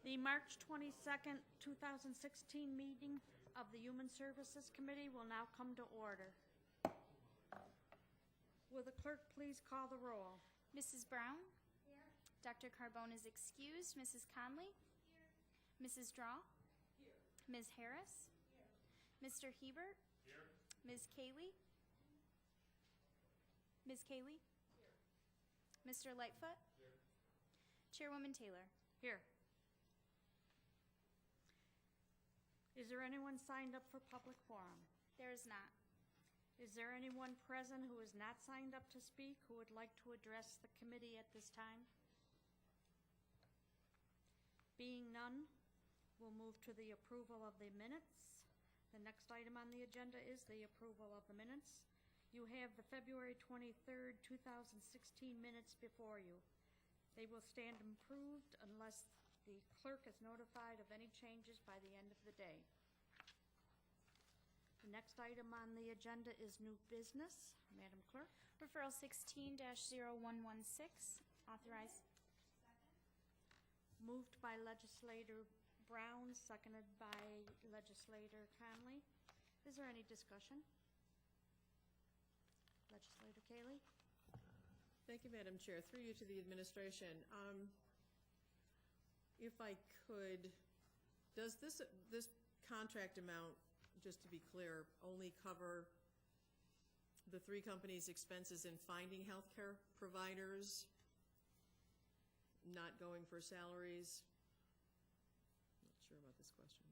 The March 22nd, 2016 meeting of the Human Services Committee will now come to order. Will the clerk please call the roll? Mrs. Brown? Here. Dr. Carbone is excused. Mrs. Conley? Here. Mrs. Draw? Here. Ms. Harris? Here. Mr. Hebert? Here. Ms. Cayley? Ms. Cayley? Here. Mr. Lightfoot? Here. Chairwoman Taylor? Here. Is there anyone signed up for public forum? There is not. Is there anyone present who is not signed up to speak who would like to address the committee at this time? Being none, we'll move to the approval of the minutes. The next item on the agenda is the approval of the minutes. You have the February 23rd, 2016 minutes before you. They will stand approved unless the clerk is notified of any changes by the end of the day. The next item on the agenda is new business. Madam Clerk. Referral 16-0116, authorized. Moved by Legislator Brown, seconded by Legislator Conley. Is there any discussion? Legislator Cayley. Thank you, Madam Chair. Through you to the administration. If I could, does this contract amount, just to be clear, only cover the three companies' expenses in finding healthcare providers, not going for salaries? Not sure about this question.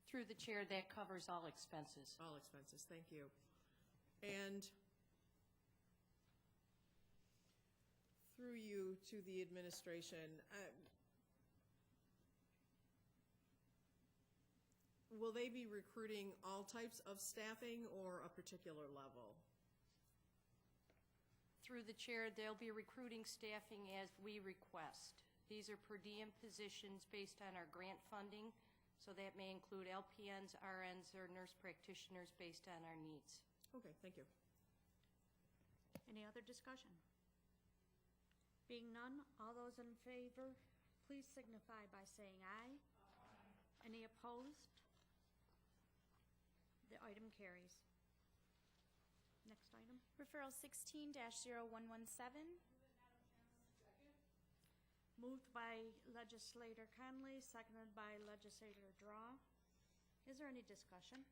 Through the chair, that covers all expenses. All expenses, thank you. And through you to the administration, will they be recruiting all types of staffing or a particular level? Through the chair, they'll be recruiting staffing as we request. These are per diem positions based on our grant funding. So that may include LPNs, RNs, or nurse practitioners based on our needs. Okay, thank you. Any other discussion? Being none, all those in favor, please signify by saying aye. Aye. Any opposed? The item carries. Next item. Referral 16-0117. Moved by Legislator Conley, seconded by Legislator Draw. Is there any discussion?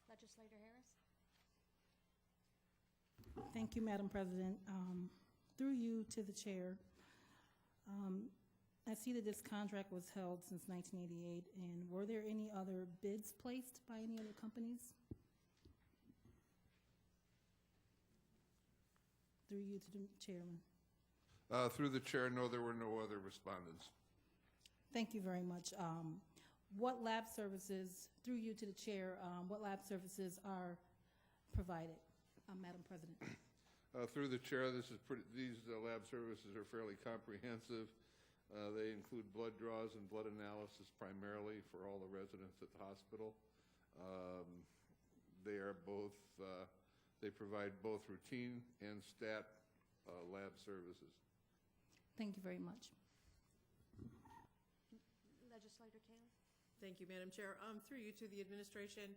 Legislator Harris? Thank you, Madam President. Through you to the chair, I see that this contract was held since 1988, and were there any other bids placed by any other companies? Through you to the chairman. Through the chair, no, there were no other respondents. Thank you very much. What lab services, through you to the chair, what lab services are provided, Madam President? Through the chair, these lab services are fairly comprehensive. They include blood draws and blood analysis primarily for all the residents at the hospital. They provide both routine and stat lab services. Thank you very much. Legislator Cayley? Thank you, Madam Chair. Through you to the administration,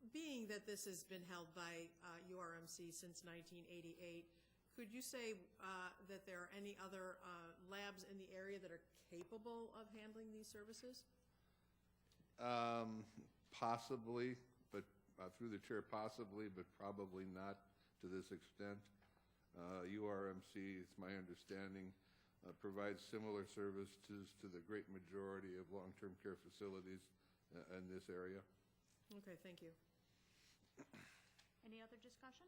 being that this has been held by URMC since 1988, could you say that there are any other labs in the area that are capable of handling these services? Possibly, but through the chair, possibly, but probably not to this extent. URMC, it's my understanding, provides similar services to the great majority of long-term care facilities in this area. Okay, thank you. Any other discussion?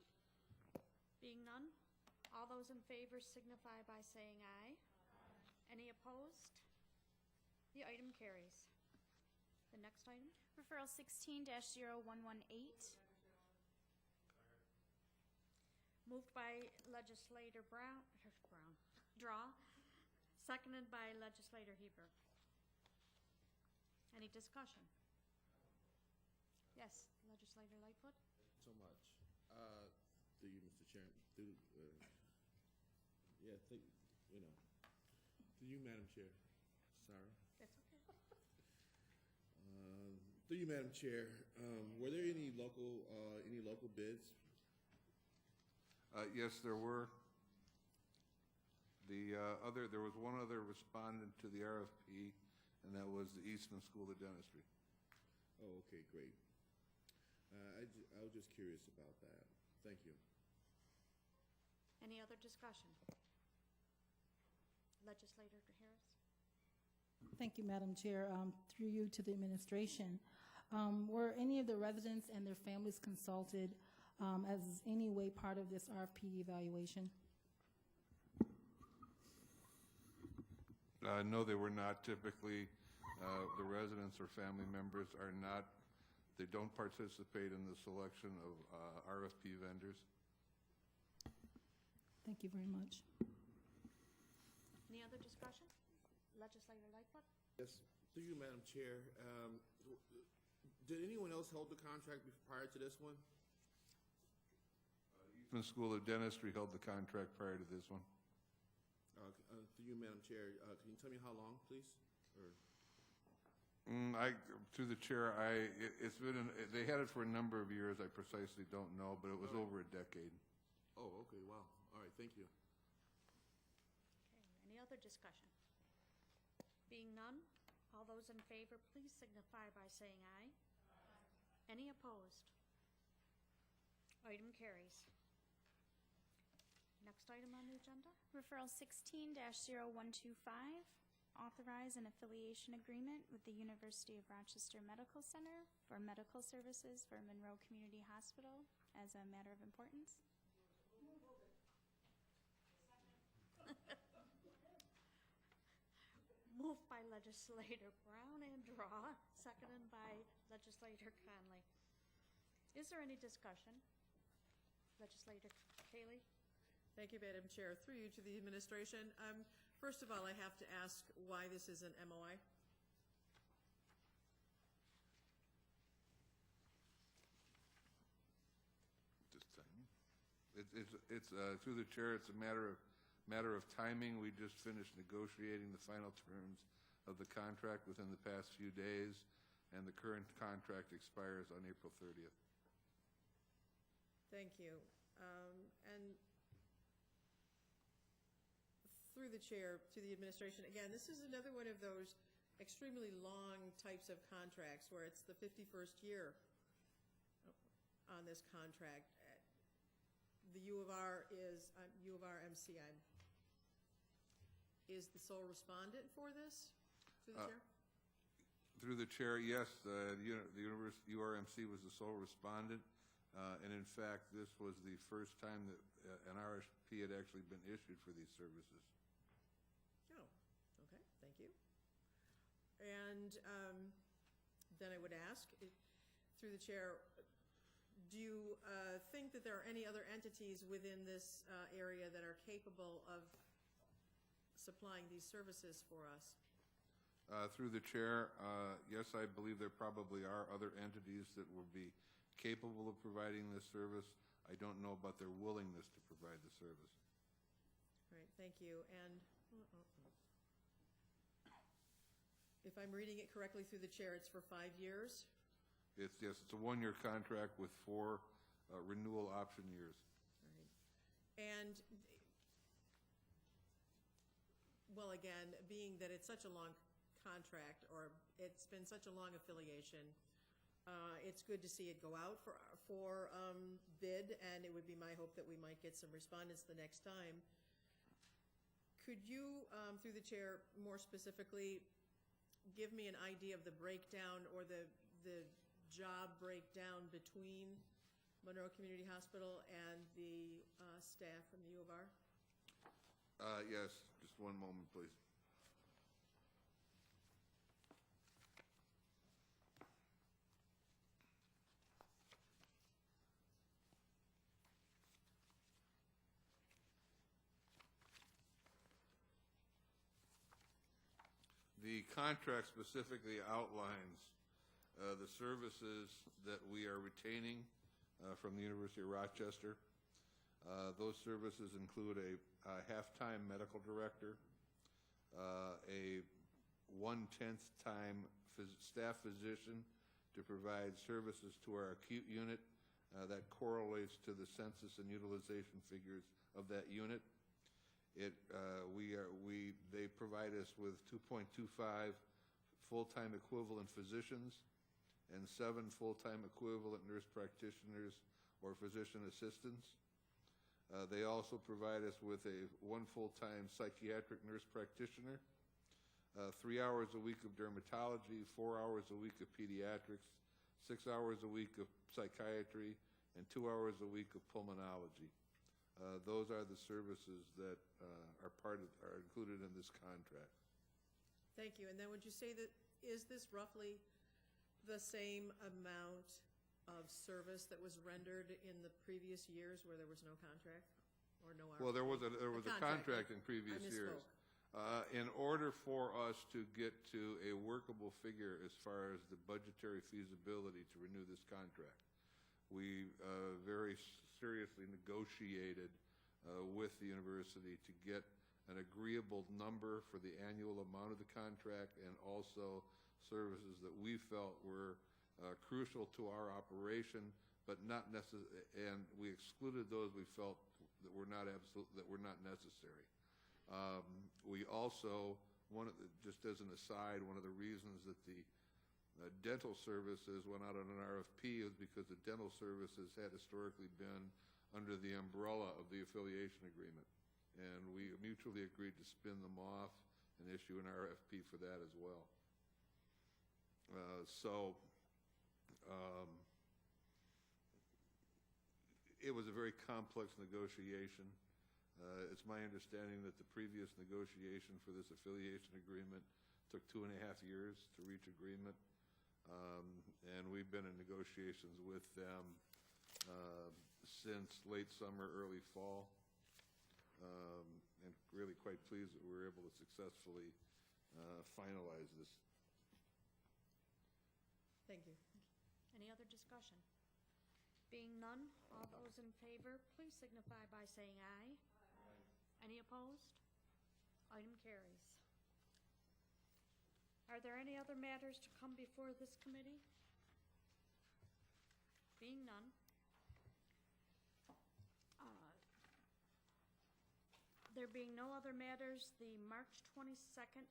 Being none, all those in favor signify by saying aye. Aye. Any opposed? The item carries. The next item? Referral 16-0118. Moved by Legislator Draw, seconded by Legislator Hebert. Any discussion? Yes, Legislator Lightfoot? So much. Through you, Mr. Chairman, through you, Madam Chair. Sorry. That's okay. Through you, Madam Chair, were there any local bids? Yes, there were. There was one other respondent to the RFP, and that was the Eastman School of Dentistry. Oh, okay, great. I was just curious about that. Thank you. Any other discussion? Legislator Harris? Thank you, Madam Chair. Through you to the administration, were any of the residents and their families consulted as any way part of this RFP evaluation? No, they were not. Typically, the residents or family members are not, they don't participate in the selection of RFP vendors. Thank you very much. Any other discussion? Legislator Lightfoot? Yes, through you, Madam Chair. Did anyone else hold the contract prior to this one? Eastman School of Dentistry held the contract prior to this one. Through you, Madam Chair, can you tell me how long, please? Or Through the chair, it's been, they had it for a number of years. I precisely don't know, but it was over a decade. oh, okay, wow. All right, thank you. Okay, any other discussion? Being none, all those in favor, please signify by saying aye. Any opposed? Item carries. Next item on the agenda? Referral 16-0125, authorize an affiliation agreement with the University of Rochester Medical Center for medical services for Monroe Community Hospital as a matter of importance. Moved by Legislator Brown and Draw, seconded by Legislator Conley. Is there any discussion? Legislator Cayley? Thank you, Madam Chair. Through you to the administration. First of all, I have to ask why this is an MOI. This time. It's through the chair, it's a matter of timing. We just finished negotiating the final terms of the contract within the past few days, and the current contract expires on April 30th. Thank you. And through the chair to the administration, again, this is another one of those extremely long types of contracts where it's the 51st year on this contract. The U of R MCI is the sole respondent for this, through the chair? Through the chair, yes, the URMC was the sole respondent, and in fact, this was the first time that an RFP had actually been issued for these services. Oh, okay, thank you. And then I would ask, through the chair, do you think that there are any other entities within this area that are capable of supplying these services for us? Through the chair, yes, I believe there probably are other entities that will be capable of providing this service. I don't know about their willingness to provide the service. All right, thank you. And if I'm reading it correctly through the chair, it's for 5 years? Yes, it's a 1-year contract with 4 renewal option years. All right. And, well, again, being that it's such a long contract, or it's been such a long affiliation, it's good to see it go out for bid, and it would be my hope that we might get some respondents the next time. Could you, through the chair, more specifically, give me an idea of the breakdown or the job breakdown between Monroe Community Hospital and the staff from the U of R? Yes, just one moment, please. The contract specifically outlines the services that we are retaining from the University of Rochester. Those services include a half-time medical director, a 1/10 time staff physician to provide services to our acute unit that correlates to the census and utilization figures of that unit. They provide us with 2.25 full-time equivalent physicians and 7 full-time equivalent nurse practitioners or physician assistants. They also provide us with 1 full-time psychiatric nurse practitioner, 3 hours a week of dermatology, 4 hours a week of pediatrics, 6 hours a week of psychiatry, and 2 hours a week of pulmonology. Those are the services that are included in this contract. Thank you. And then would you say that, is this roughly the same amount of service that was rendered in the previous years where there was no contract or no RFP? Well, there was a contract in previous years. In order for us to get to a workable figure as far as the budgetary feasibility to renew this contract, we very seriously negotiated with the university to get an agreeable number for the annual amount of the contract and also services that we felt were crucial to our operation, but not necessary, and we excluded those we felt that were not necessary. We also, just as an aside, one of the reasons that the dental services went out on an RFP is because the dental services had historically been under the umbrella of the affiliation agreement, and we mutually agreed to spin them off and issue an RFP for that as well. It was a very complex negotiation. It's my understanding that the previous negotiation for this affiliation agreement took 2.5 years to reach agreement, and we've been in negotiations with them since late summer, early fall, and really quite pleased that we were able to successfully finalize this. Thank you. Any other discussion? Being none, all those in favor, please signify by saying aye. Aye. Any opposed? Item carries. Are there any other matters to come before this committee? Being none. There being no other matters, the March 22nd,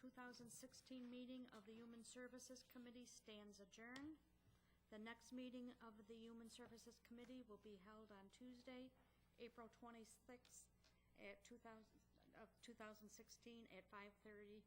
2016 meeting of the Human Services Committee stands adjourned. The next meeting of the Human Services Committee will be held on Tuesday, April 26th of 2016 at 5:30